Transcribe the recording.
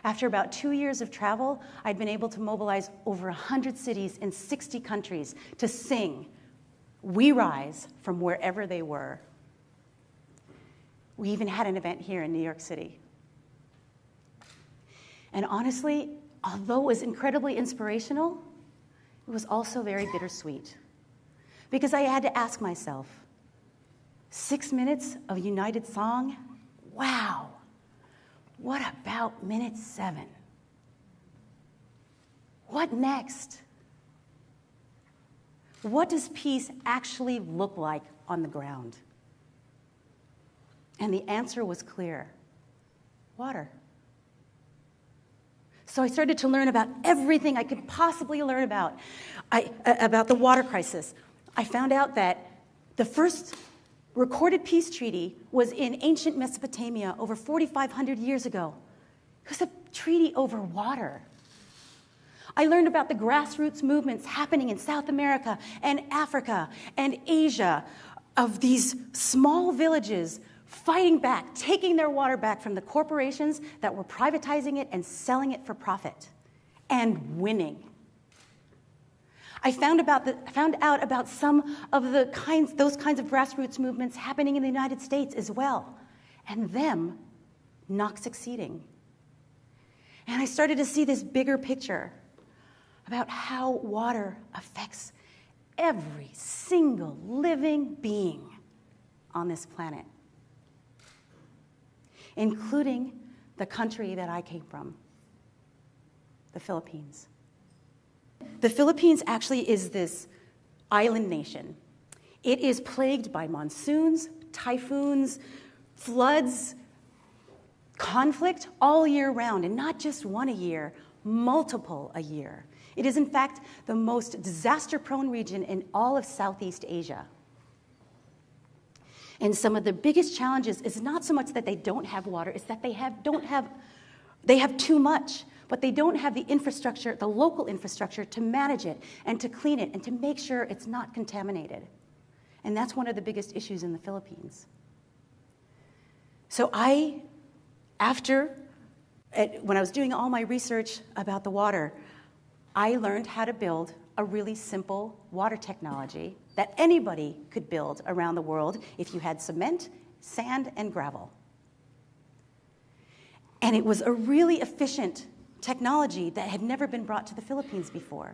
After about 2 years of travel, I'd been able to mobilize over 100 cities in 60 countries to sing, "We Rise," from wherever they were. We even had an event here in New York City. And honestly, although it was incredibly inspirational, it was also very bittersweet. Because I had to ask myself, 6 minutes of united song? Wow. What about minute 7? What next? What does peace actually look like on the ground? And the answer was clear: water. So I started to learn about everything I could possibly learn about the water crisis. I found out that the first recorded peace treaty was in ancient Mesopotamia over 4,500 years ago. It was a treaty over water. I learned about the grassroots movements happening in South America and Africa and Asia, of these small villages fighting back, taking their water back from the corporations that were privatizing it and selling it for profit, and winning. I found out about some of those kinds of grassroots movements happening in the United States as well, and them not succeeding. And I started to see this bigger picture about how water affects every single living being on this planet, including the country that I came from, the Philippines. The Philippines actually is this island nation. It is plagued by monsoons, typhoons, floods, conflict all year round, and not just one a year, multiple a year. It is, in fact, the most disaster-prone region in all of Southeast Asia. And some of the biggest challenges is not so much that they don't have water, it's that they have too much, but they don't have the infrastructure, the local infrastructure, to manage it and to clean it and to make sure it's not contaminated. And that's one of the biggest issues in the Philippines. So when I was doing all my research about the water, I learned how to build a really simple water technology that anybody could build around the world if you had cement, sand, and gravel. And it was a really efficient technology that had never been brought to the Philippines before.